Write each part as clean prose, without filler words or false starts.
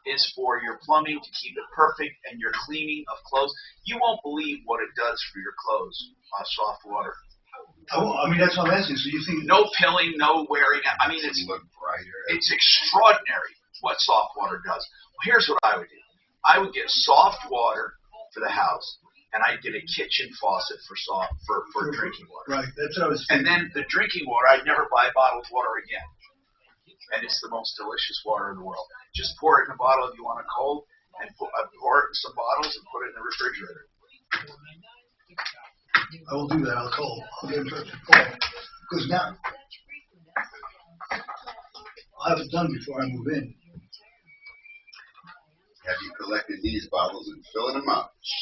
is for your plumbing to keep it perfect and your cleaning of clothes. You won't believe what it does for your clothes, soft water. Oh, I mean, that's what I'm asking. So you think no pilling, no wearing? I mean, it's extraordinary what soft water does. Well, here's what I would do. I would get soft water for the house, and I'd get a kitchen faucet for drinking water. Right, that's what I was thinking. And then the drinking water, I'd never buy bottled water again. And it's the most delicious water in the world. Just pour it in a bottle if you want it cold, and pour it in some bottles and put it in the refrigerator. I will do that. I'll get in touch with Paul. Because now, I'll have it done before I move in. Have you collected these bottles and filling them up? If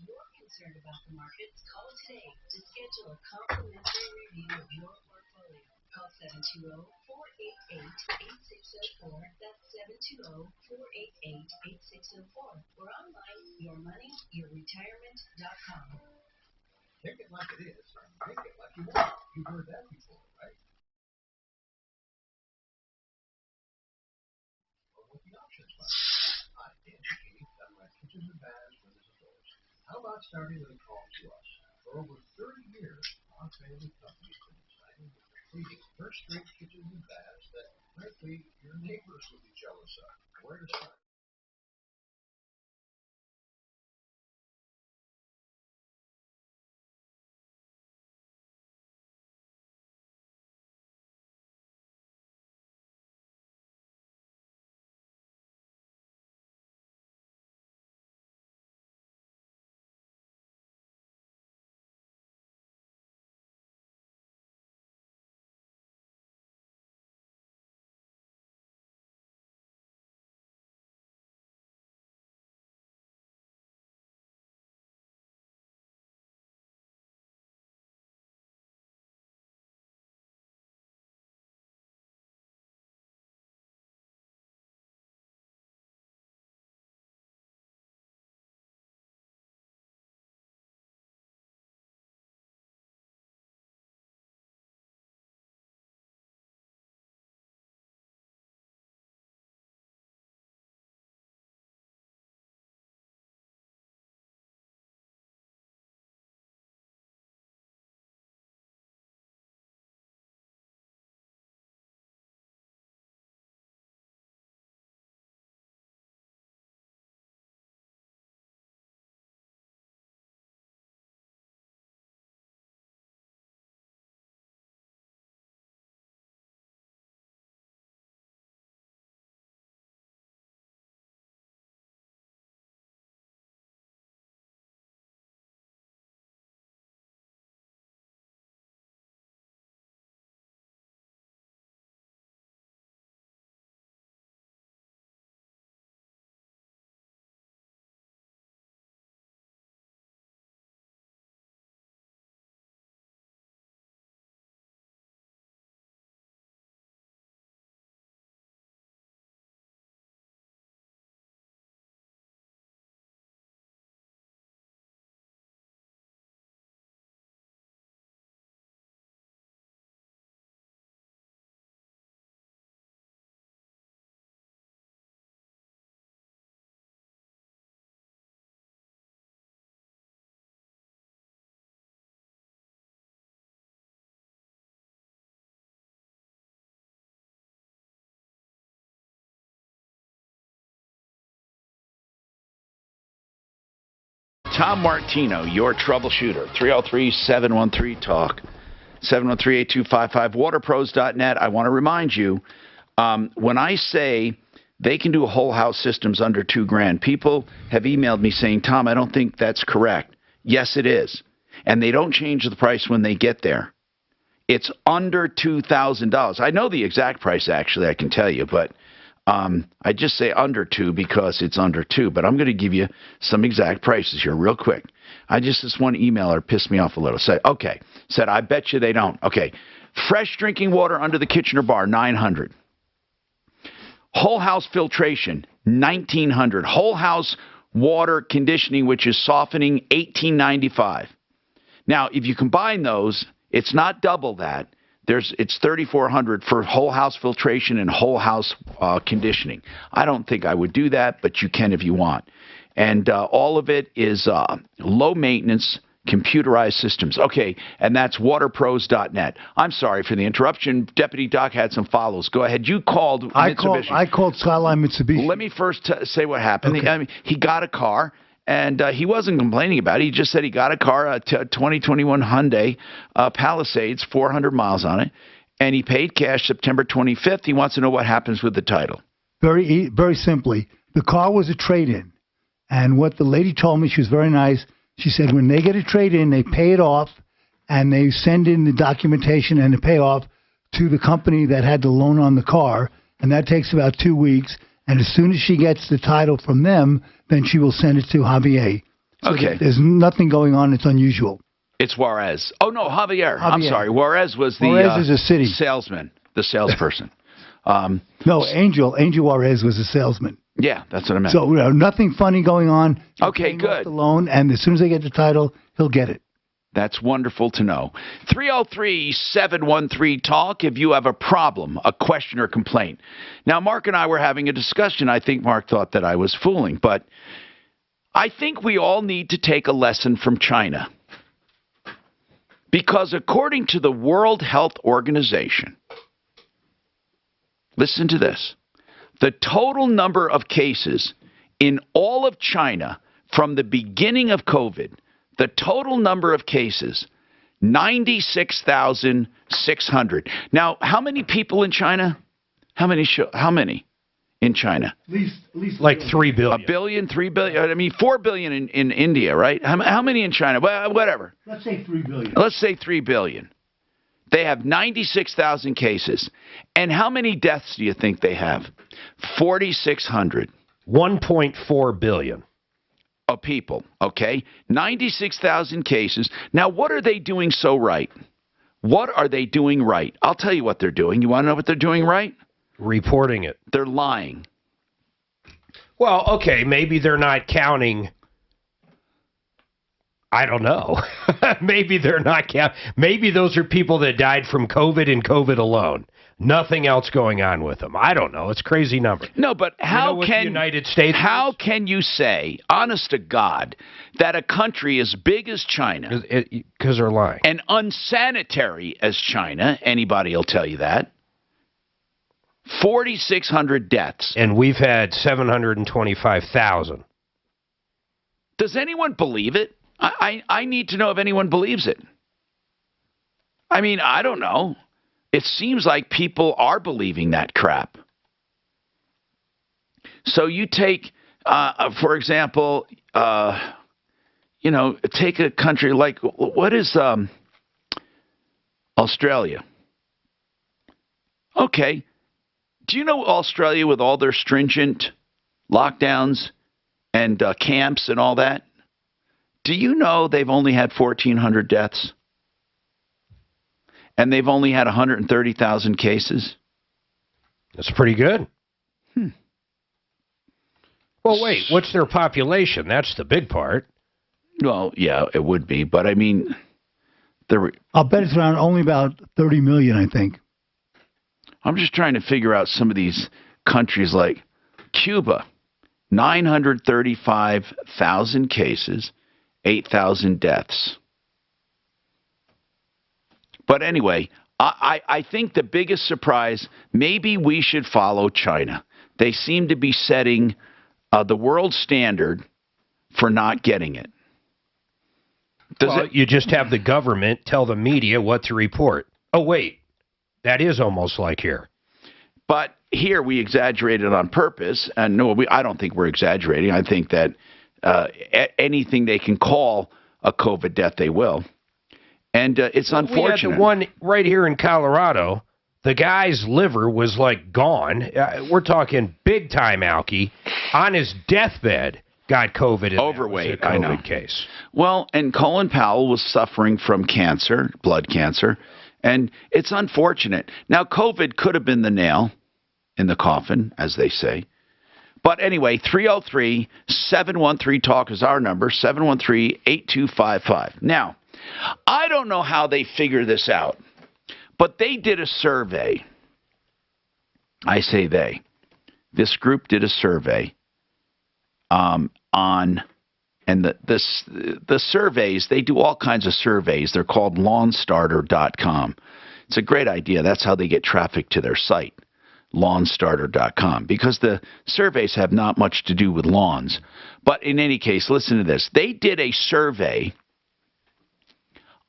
you're concerned about the markets, call today to schedule a complimentary review of your portfolio. Call 720-488-8604. That's 720-488-8604. Or online, yourmoneyyourretirement.com. Take it like it is, and make it like you want. You've heard that before, right? Well, what the options like? I'm Dan Keith. I'm at Kitchens and Baths, Windows and Doors. How about starting with a call to us? For over 30 years, our family company's been designing and completing first-rate kitchens and baths that, frankly, your neighbors will be jealous of. Where to start? Tom Martino, your troubleshooter. 303-713-TALK. 713-8255. Waterpros.net. I want to remind you, when I say they can do whole house systems under $2,000, people have emailed me saying, Tom, I don't think that's correct. Yes, it is. And they don't change the price when they get there. It's under $2,000. I know the exact price, actually, I can tell you, but I just say under 2 because it's under 2, but I'm going to give you some exact prices here real quick. This one emailer pissed me off a little. Said, I bet you they don't. Okay, fresh drinking water under the kitchen or bar, $900. Whole house filtration, $1,900. Whole house water conditioning, which is softening, $1,895. Now, if you combine those, it's not double that. It's $3,400 for whole house filtration and whole house conditioning. I don't think I would do that, but you can if you want. And all of it is low maintenance, computerized systems. Okay, and that's waterpros.net. I'm sorry for the interruption. Deputy Doc had some follows. Go ahead. You called Mitsubishi. I called Skyline Mitsubishi. Let me first say what happened. Okay. I mean, he got a car, and he wasn't complaining about it. He just said he got a car, a 2021 Hyundai Palisades, 400 miles on it, and he paid cash September 25th. He wants to know what happens with the title. Very simply, the car was a trade-in. And what the lady told me, she was very nice. She said when they get a trade-in, they pay it off, and they send in the documentation and the payoff to the company that had the loan on the car, and that takes about 2 weeks. And as soon as she gets the title from them, then she will send it to Javier. So Okay. there's nothing going on that's unusual. It's Juarez. Oh, no, Javier. I'm sorry. Juarez was the Juarez is a city. salesman, the salesperson. No, Angel Juarez was a salesman. Yeah, that's what I meant. So nothing funny going on. He's Okay, paying off good. the loan, and as soon as they get the title, he'll get it. That's wonderful to know. 303-713-TALK if you have a problem, a question, or complaint. Now, Mark and I were having a discussion. I think Mark thought that I was fooling, but I think we all need to take a lesson from China. Because according to the World Health Organization, listen to this, the total number of cases in all of China from the beginning of COVID, the total number of cases, 96,600. Now, how many people in China? How many in China? At least Like 3 billion. A billion, 3 billion? I mean, 4 billion in India, right? How many in China? Well, whatever. let's say 3 billion. Let's say 3 billion. They have 96,000 cases. And how many deaths do you think they have? 4,600. 1.4 billion. Of people, okay? 96,000 cases. Now, what are they doing so right? What are they doing right? I'll tell you what they're doing. You want to know what they're doing right? Reporting it. They're lying. Well, okay, maybe they're not counting. I don't know. Maybe they're not counting. Maybe those are people that died from COVID and COVID alone. Nothing else going on with them. I don't know. It's a crazy number. No, but how what can the United States? How can you say, honest to God, that a country as big as China Because they're lying. and unsanitary as China, anybody will tell you that, 4,600 deaths. And we've had 725,000. Does anyone believe it? I need to know if anyone believes it. I mean, I don't know. It seems like people are believing that crap. So you take, for example, take a country like, what is Australia? Okay. Do you know Australia with all their stringent lockdowns and camps and all that? Do you know they've only had 1,400 deaths? And they've only had 130,000 cases? That's pretty good. Well, wait. What's their population? That's the big part. Well, yeah, it would be. But, I mean, I'll bet it's around only about 30 million, I think. I'm just trying to figure out some of these countries like Cuba, 935,000 cases, 8,000 deaths. But anyway, I think the biggest surprise, maybe we should follow China. They seem to be setting the world standard for not getting it. You just have the government tell the media what to report. Oh, wait. That is almost like here. But here we exaggerated on purpose. And no, I don't think we're exaggerating. I think that anything they can call a COVID death, they will. And it's unfortunate. We had the one right here in Colorado. The guy's liver was like gone. We're talking big time, Alki. On his deathbed, got COVID. Overweight, COVID I know. Case. Well, and Colin Powell was suffering from cancer, blood cancer. And it's unfortunate. Now, COVID could have been the nail in the coffin, as they say. But anyway, 303-713-TALK is our number, 713-8255. Now, I don't know how they figure this out, But they did a survey. I say they. This group did a survey on, and the surveys, they do all kinds of surveys. They're called lawnstarter.com. It's a great idea. That's how they get traffic to their site, lawnstarter.com, because the surveys have not much to do with lawns. But in any case, listen to this. They did a survey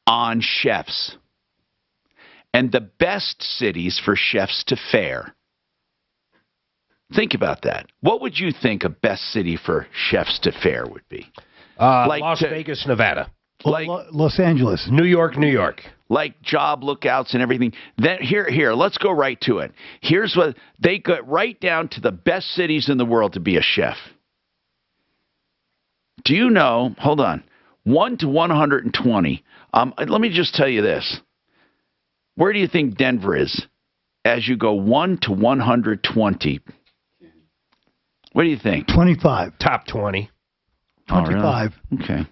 on chefs and the best cities for chefs to fare. Think about that. What would you think a best city for chefs to fare would be? Las Vegas, Nevada. Like Los Angeles. New York, New York. Like job lookouts and everything. Then here, let's go right to it. Here's what they got right down to the best cities in the world to be a chef. Do you know, hold on, 1 to 120. Let me just tell you this. Where do you think Denver is as you go 1 to 120? What do you think? 25. Top 20. 25. Oh, really? Okay.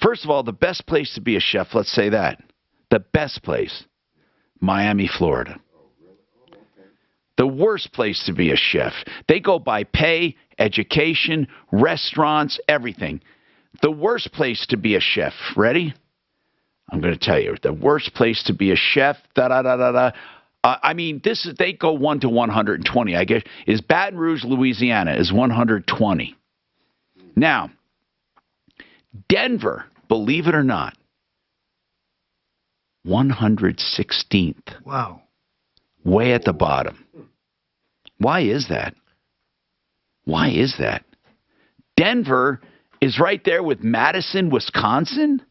First of all, the best place to be a chef, let's say that. The best place, Miami, Florida. The worst place to be a chef. They go by pay, education, restaurants, everything. The worst place to be a chef. Ready? I'm going to tell you. The worst place to be a chef, I mean, they go 1 to 120. I guess is Baton Rouge, Louisiana, is 120. Now, Denver, believe it or not, 116th. Wow. Way at the bottom. Why is that? Why is that? Denver is right there with Madison, Wisconsin,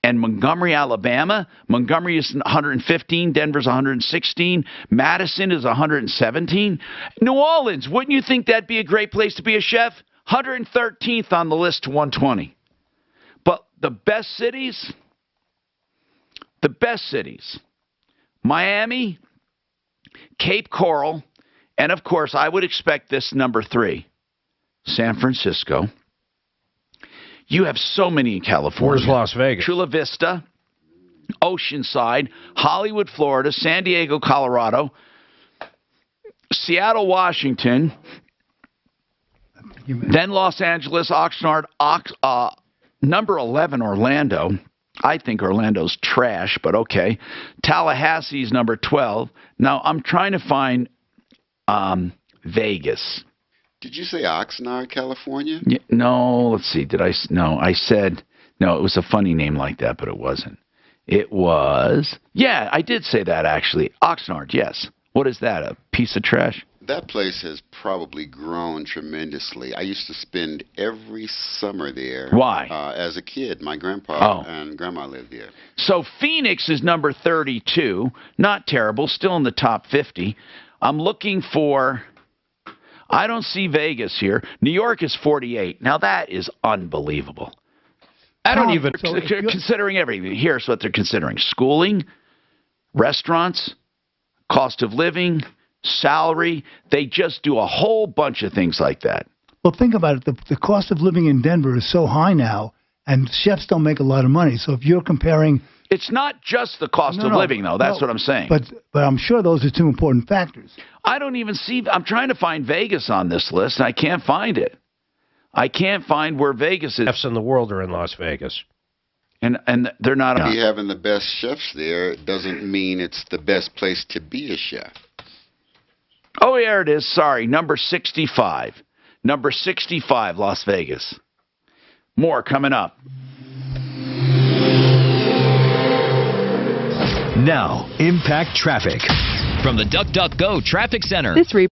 and Montgomery, Alabama. Montgomery is 115. Denver's 116. Madison is 117. New Orleans, wouldn't you think that'd be a great place to be a chef? 113th on the list to 120. But the best cities, Miami, Cape Coral, and of course, I would expect this number 3, San Francisco. You have so many in California. Where's Las Vegas? Chula Vista, Oceanside, Hollywood, Florida, San Diego, Colorado, Seattle, Washington, then Los Angeles, Oxnard, number 11, Orlando. I think Orlando's trash, but okay. Tallahassee's number 12. Now, I'm trying to find Vegas. Did you say Oxnard, California? Yeah, no, let's see. I said, no, it was a funny name like that, but it wasn't. It was, yeah, I did say that actually. Oxnard, yes. What is that, a piece of trash? That place has probably grown tremendously. I used to spend every summer there. Why? As a kid. My grandpa and grandma lived there. So Phoenix is number 32. Not terrible. Still in the top 50. I'm looking for... I don't see Vegas here. New York is 48. Now, that is unbelievable. I don't even... Considering everything. Here's what they're considering. Schooling, restaurants, cost of living, salary. They just do a whole bunch of things like that. Well, think about it. The cost of living in Denver is so high now, and chefs don't make a lot of money. So if you're comparing... It's not just the cost of living, though. That's what I'm saying. But I'm sure those are two important factors. I don't even see... I'm trying to find Vegas on this list, and I can't find it. I can't find where Vegas is. Chefs in the world are in Las Vegas. And they're not... You having the best chefs there doesn't mean it's the best place to be a chef. Oh, there it is. Sorry. Number 65. Number 65, Las Vegas. More coming up. Now, Impact Traffic. From the DuckDuckGo Traffic Center. I mean,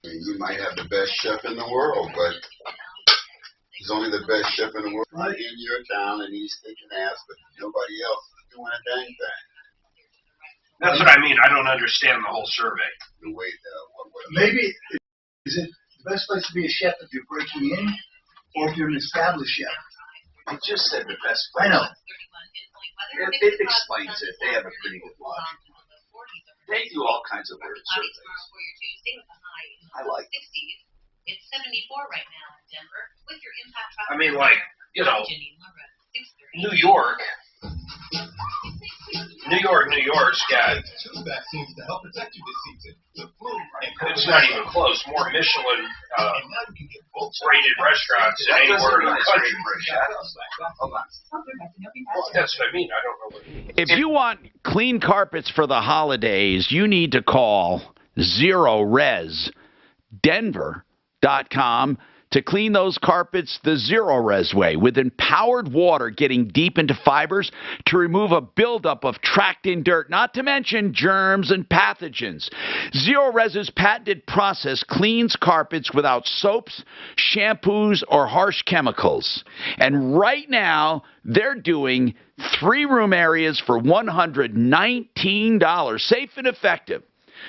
you might have the best chef in the world, but he's only the best chef in the world right in your town, and he's kicking ass, but nobody else is doing a dang thing. That's what I mean. I don't understand the whole survey. The way Maybe, is it the best place to be a chef if you're breaking in, or if you're an established chef? I just said the best place. I know. It explains it. They have a pretty good logic. They do all kinds of weird surveys. I like it. It's 74 right now in Denver with your impact. I mean, like, you know, New York's got. Two vaccines to help protect you this season. The flu. It's not even close. More Michelin rated restaurants than anywhere in the country. That's what I mean. I don't know what. If you want clean carpets for the holidays, you need to call ZeroResDenver.com to clean those carpets the Zero Res way, with empowered water getting deep into fibers to remove a buildup of tracked-in dirt, not to mention germs and pathogens. Zero Res's patented process cleans carpets without soaps, shampoos, or harsh chemicals. And right now, they're doing 3-room areas for $119, safe and effective.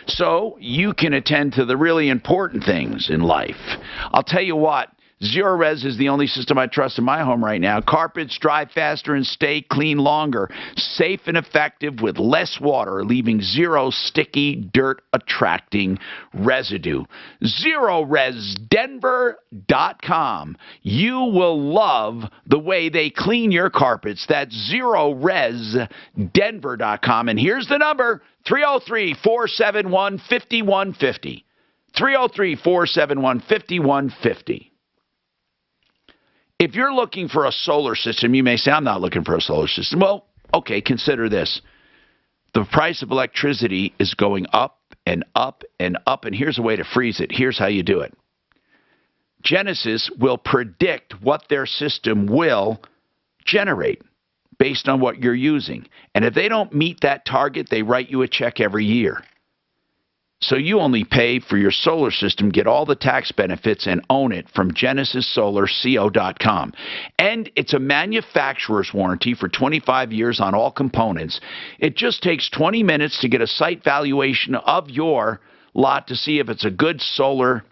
So you can attend to the really important things in life. I'll tell you what, Zero Res is the only system I trust in my home right now. Carpets dry faster and stay clean longer. Safe and effective with less water, leaving zero sticky, dirt-attracting residue. ZeroResDenver.com. You will love the way they clean your carpets. That's ZeroResDenver.com. And here's the number, 303-471-5150. 303-471-5150. If you're looking for a solar system, you may say, I'm not looking for a solar system. Well, okay, consider this. The price of electricity is going up and up and up, and here's a way to freeze it. Here's how you do it. Genesis will predict what their system will generate based on what you're using. And if they don't meet that target, they write you a check every year. So you only pay for your solar system, get all the tax benefits, and own it from GenesisSolarCO.com. And it's a manufacturer's warranty for 25 years on all components. It just takes 20 minutes to get a site valuation of your lot to see if it's a good solar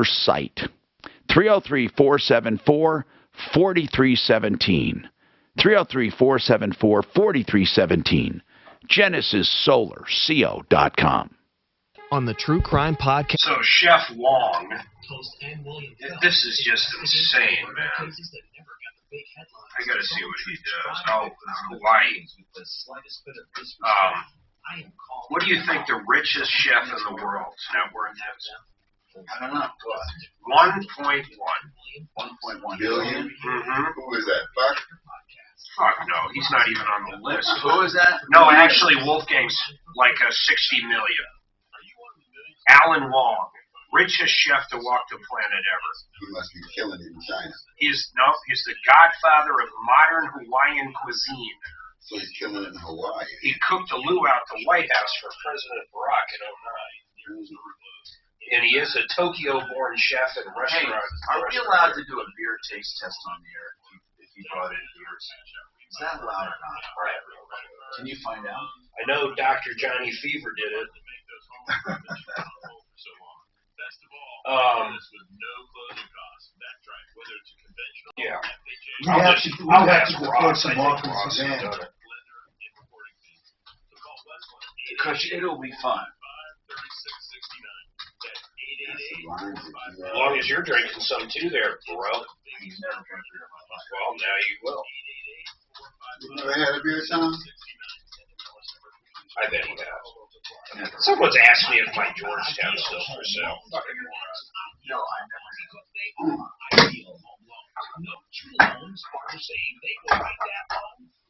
site. 303-474-4317. 303-474-4317. GenesisSolarCO.com. On the True Crime Podcast. So Chef Wong, this is just insane, man. I gotta see what he does. Oh, Hawaii. What do you think the richest chef in the world's net worth is? I don't know. 1.1. 1.1 billion? Mm-hmm. Who is that? Buck? Fuck no, he's not even on the list. Who is that? No, actually, Wolfgang's like a 60 million. Alan Wong, richest chef to walk the planet ever. He must be killing it in China. He's the godfather of modern Hawaiian cuisine. So he's killing it in Hawaii. He cooked the luau at the White House for President Barack in 2009. And he is a Tokyo-born chef and restaurant. Hey, are we allowed to do a beer taste test on the air if you brought in beers? Is that allowed or not? Can you find out? I know Dr. Johnny Fever did it. Yeah. I'll have to report some more from Suzanne. Because it'll be fun. As long as you're drinking some too there, bro. He's never drank beer in my life. Well, now you will. You never had a beer, Tom? I bet he has. Someone's asked me if my Georgetown's still for sale. No, I never.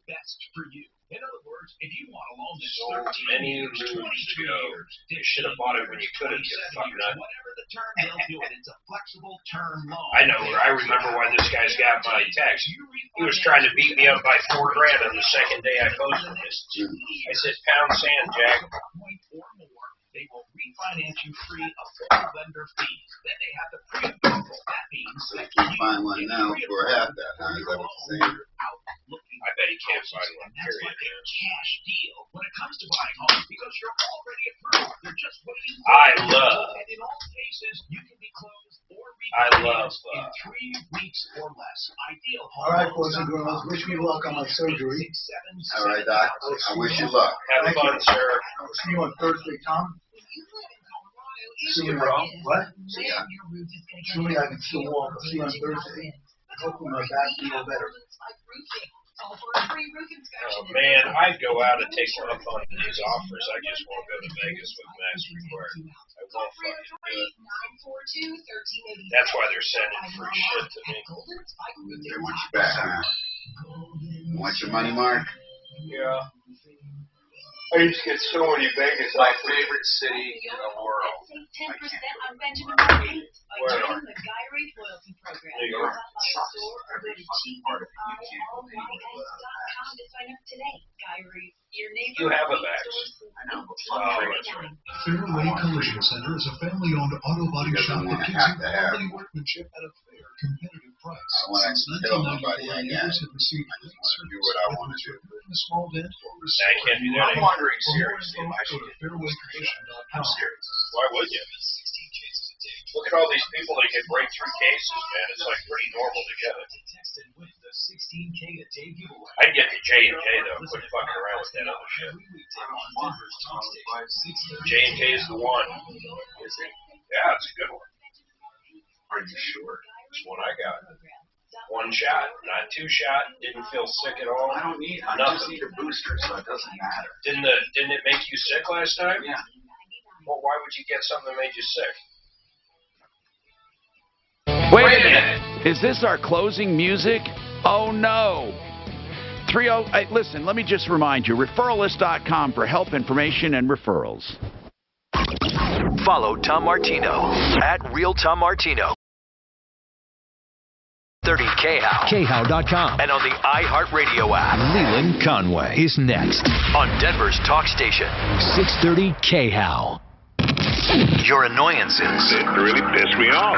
Best for you. In other words, if you want a loan that's So 13 many years, moons 22 ago, years, you should have bought it when you could have, you fuck nut. whatever the term, they'll do it. It's a flexible term loan. I know. I remember why this guy's got my text. He was trying to beat me up by $4,000 on the second day I posted this. I said, pound sand, Jack. They will refinance you free of full lender fees. Then they have the pre-approval. That means So you can't find one now for half that, huh? Is that what you're saying? I bet he can't find one, And that's period. like a cash deal when it comes to buying homes because you're already approved. They're just waiting. I love. And in all cases, you can be closed or I love. in 3 weeks or less. Ideal home. All right, boys and girls, wish me luck on my surgery. All right, Doc. I wish you luck. Have fun, sir. I'll see you on Thursday, Tom. See you, bro. What? Yeah. Assuming I can still walk. I'll see you on Thursday. Hopefully my back will feel better. Oh, man, I'd go out and take one up on these offers. I just won't go to Vegas with mask required. I won't fucking do it. That's why they're sending free shit to me. They want you back, huh? You want your money, Mark? Yeah. I used to get so many Vegas My offers. favorite city in the world. Save 10% on Benjamin Martinez by Where? joining the Guy Reed loyalty program. New York. Shop by store or go to cheapandallys.com to sign up today. Guy Reed, your neighbor. You have a vax. I know. Fairway Collision Center is a family-owned auto body He shop doesn't that want to gives have you to have. quality workmanship at a fair, competitive price. I want to Since tell 1994, nobody I got neighbors it. have received I just want to do what I want to do. a small dent or I can't do that I'm anymore. wondering seriously if I go should to get fairwaycollision.com. I'm serious. Why would you? Look at all these people that get breakthrough cases, man. It's like pretty normal to get it. I'd get the J&J though. Quit fucking around with that other shit. J&J is the one. Is it? Yeah, it's a good one. Are you sure? It's one I got. One shot, not two shot. Didn't feel sick at all. I don't need. I just need a booster, so it doesn't matter. Didn't it make you sick last time? Yeah. Well, why would you get something that made you sick? Wait a minute. Is this our closing music? Oh, no. Listen, let me just remind you, referralist.com for help, information, and referrals. Follow Tom Martino at Real Tom Martino. 30 KHOW. KHOW.com. And on the iHeartRadio app. Leland Conway is next on Denver's talk station, 630 KHOW. Your annoyances It really pissed me off.